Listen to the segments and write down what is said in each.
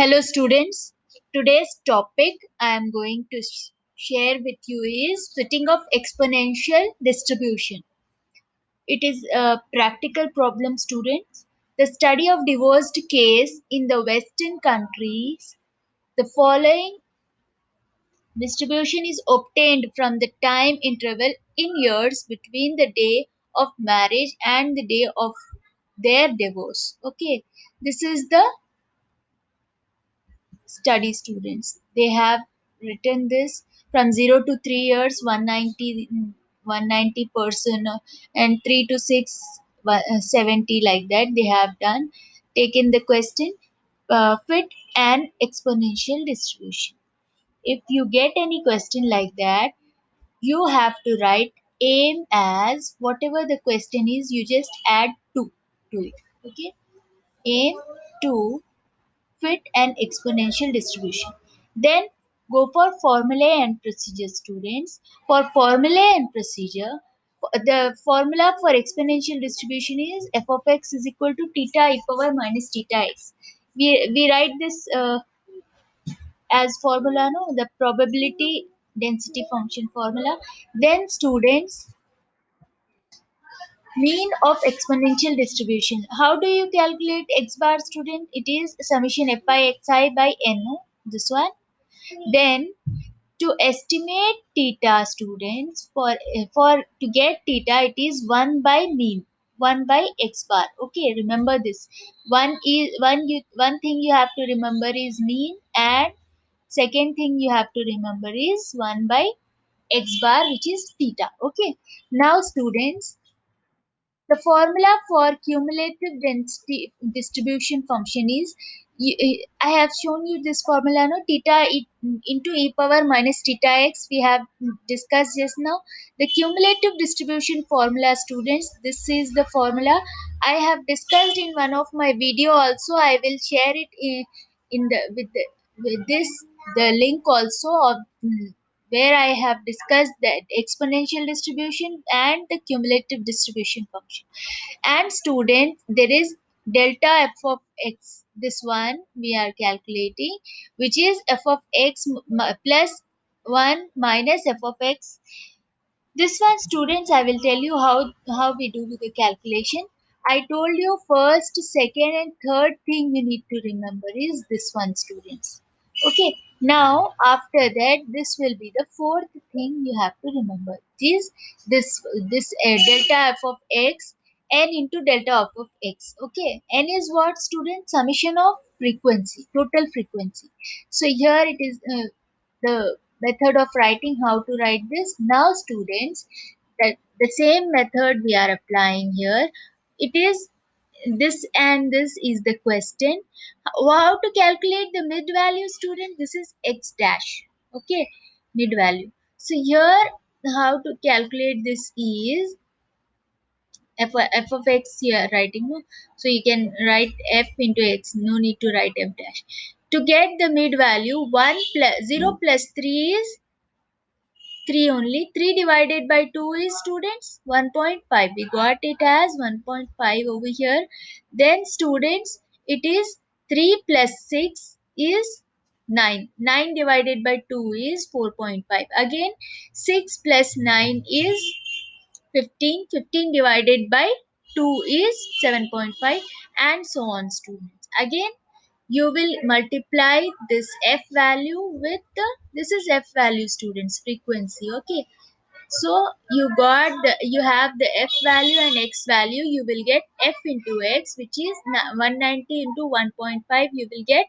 Hello students, today's topic I am going to share with you is splitting of exponential distribution. It is a practical problem students. The study of divorced case in the western countries, the following distribution is obtained from the time interval in years between the day of marriage and the day of their divorce. Okay, this is the study students. They have written this from 0 to 3 years 190 person and 3 to 6 70 like that they have done taken the question fit an exponential distribution. If you get any question like that, you have to write aim as whatever the question is, you just add 2 to it. Okay, aim to fit an exponential distribution. Then go for formulae and procedure students. For formulae and procedure, the formula for exponential distribution is f of x is equal to theta e power minus theta x. We write this as formula, no, the probability density function formula. Then students, mean of exponential distribution. How do you calculate x bar student? It is summation f by xi by n, no? This one. Then to estimate theta students, for to get theta it is 1 by mean, 1 by x bar. Okay, remember this. One thing you have to remember is mean, and second thing you have to remember is 1 by x bar, which is theta. Okay, now students, the formula for cumulative density distribution function is, I have shown you this formula, no, theta into e power minus theta x we have discussed just now. The cumulative distribution formula students, this is the formula I have discussed in one of my video also. I will share it in the with this the link also of where I have discussed the exponential distribution and the cumulative distribution function. And students, there is delta f of x. This one we are calculating, which is f of x plus 1 minus f of x. This one students, I will tell you how we do with the calculation. I told you first, second and third thing you need to remember is this one students. Okay, now after that this will be the fourth thing you have to remember. This delta f of x, n into delta f of x. Okay, n is what student? Summation of frequency, total frequency. So here it is the method of writing, how to write this. Now students, that the same method we are applying here. It is this, and this is the question. How to calculate the mid value student? This is x dash. Okay, mid value. So here how to calculate this is f of x here writing, no? So you can write f into x, no need to write f dash. To get the mid value, 1 plus 0 plus 3 is 3 only. 3 divided by 2 is students 1.5. We got it as 1.5 over here. Then students, it is 3 plus 6 is 9. 9 divided by 2 is 4.5. Again 6 plus 9 is 15. 15 divided by 2 is 7.5, and so on students. Again you will multiply this f value with the, this is f value students, frequency. Okay, so you have the f value and x value, you will get f into x, which is 190 into 1.5, you will get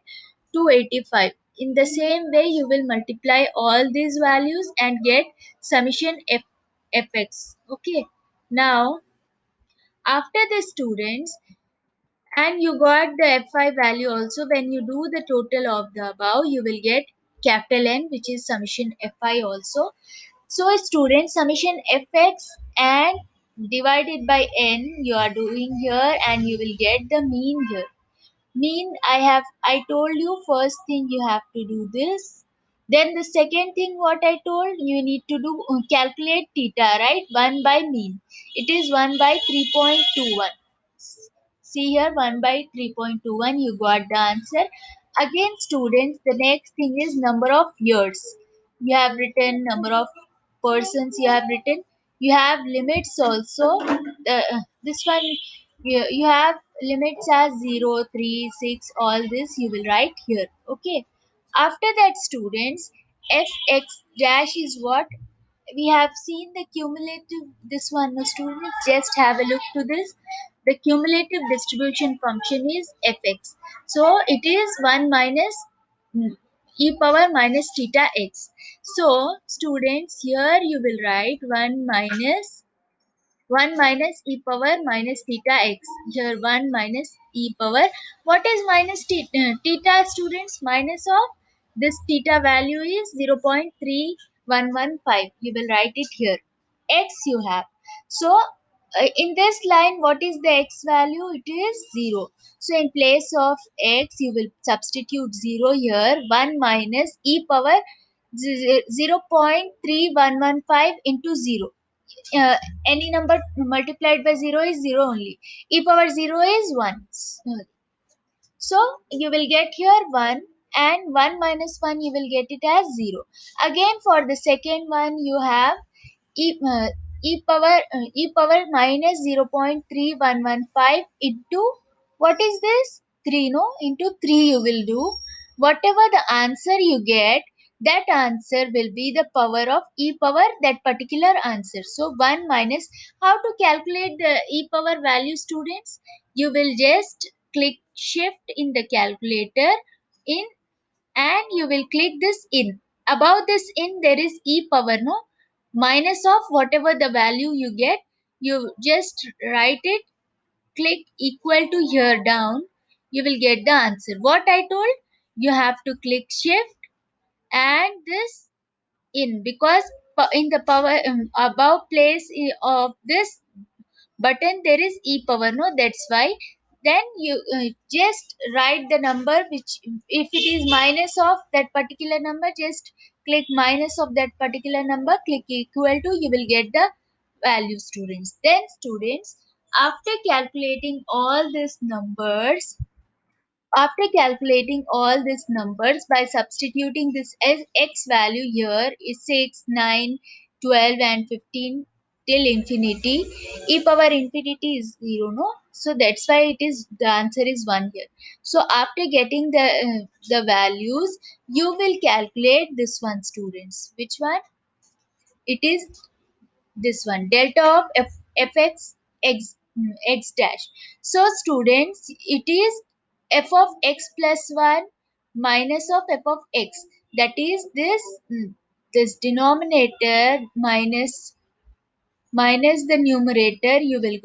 285. In the same way you will multiply all these values and get summation fx. Okay, now after the students, and you got the fi value also, when you do the total of the above you will get capital N, which is summation fi also. So student, summation fx and divided by n you are doing here, and you will get the mean here. Mean, I told you first thing you have to do this. Then the second thing what I told you need to do, calculate theta, right? 1 by mean. It is 1 by 3.21. See here, 1 by 3.21, you got the answer. Again, students, the next thing is number of years. You have written number of persons you have written. You have limits also. This one, you have limits as 0, 3, 6, all this you will write here. Okay. After that, students, fx dash is what? We have seen the cumulative, this one. Now students, just have a look to this. The cumulative distribution function is fx, so it is 1 minus e power minus theta x. So students, here you will write 1 minus e power minus theta x. Here 1 minus e power. What is minus theta, students? Minus of this theta value is 0.3115. You will write it here. X you have. So in this line, what is the x value? It is 0. So in place of x, you will substitute 0 here. 1 minus e power 0.3115 into 0. uh, any number multiplied by 0 is 0 only. E power 0 is 1. So you will get here 1, and 1 minus 1 you will get it as 0. Again, for the second one, you have e, uh, e power minus 0.3115 into, what is this? 3, no? Into 3 you will do. Whatever the answer you get, that answer will be the power of e power that particular answer. So 1 minus, how to calculate the e power value, students? You will just click shift in the calculator in, and you will click this in. Above this in, there is e power, no? Minus of whatever the value you get, you just write it, click equal to here down, you will get the answer. What I told, you have to click shift and this in, because in the power above place of this button there is e power, no? That's why. Then you just write the number which, if it is minus of that particular number, just click minus of that particular number, click equal to, you will get the value, students. Then students, after calculating all these numbers, after calculating all these numbers by substituting this as x value here is 6, 9, 12, and 15 till infinity, e power infinity is 0, no? So that's why it is, the answer is 1 here. So after getting the values, you will calculate this one, students. Which one? It is this one, delta of fx x dash. So students, it is f of x plus 1 minus of f of x, that is this this denominator minus the numerator, you will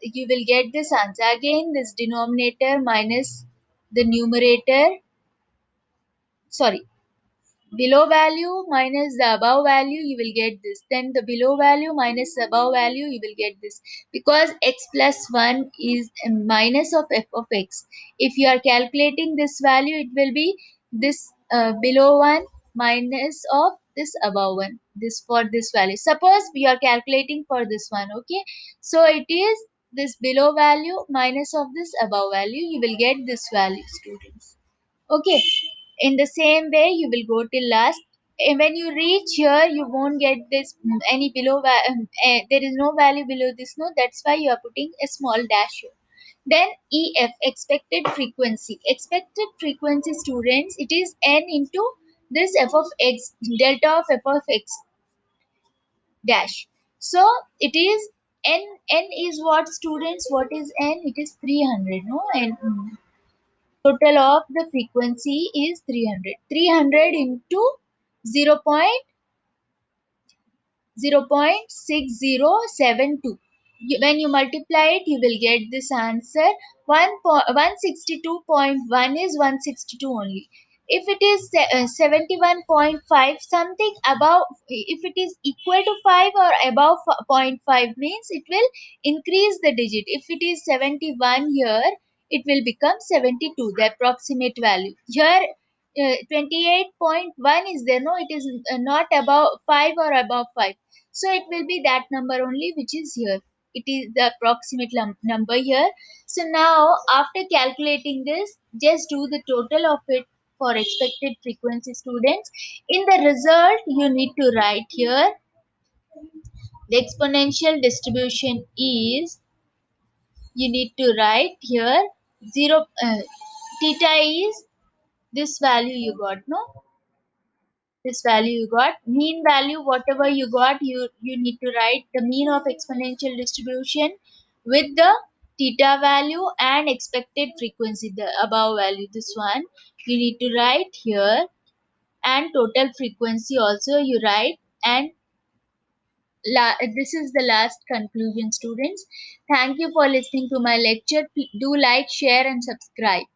you will get this answer. Again, this denominator minus the numerator, sorry, below value minus the above value, you will get this. Then the below value minus the above value, you will get this, because x plus 1 is a minus of f of x. If you are calculating this value, it will be this below one minus of this above one, this for this value. Suppose we are calculating for this one, okay? So it is this below value minus of this above value, you will get this value, students. Okay, in the same way you will go till last. When you reach here, you won't get this any below there is no value below this, no? That's why you are putting a small dash here. Then ef, expected frequency, students, it is n into this f of x, delta of f of x dash. So it is n is what, students? What is n? It is 300, no? And total of the frequency is 300. 300 into 0. 0.6072. When you multiply it, you will get this answer. 162.1 is 162 only. If it is 71.5, something above, if it is equal to 5 or above zero point 0.5, means it will increase the digit. If it is 71 here, it will become 72, the approximate value. Here 28.1 is there, no? It is not above 5 or above 5, so it will be that number only which is here. it is the approximate number here. So now after calculating this, just do the total of it for expected frequency, students. In the result you need to write here the exponential distribution is, you need to write here 0 theta is this value you got, no, this value you got, mean value whatever you got, you need to write the mean of exponential distribution with the theta value and expected frequency, the above value, this one you need to write here, and total frequency also you write. And this is the last conclusion, students. Thank you for listening to my lecture. Do like, share and subscribe.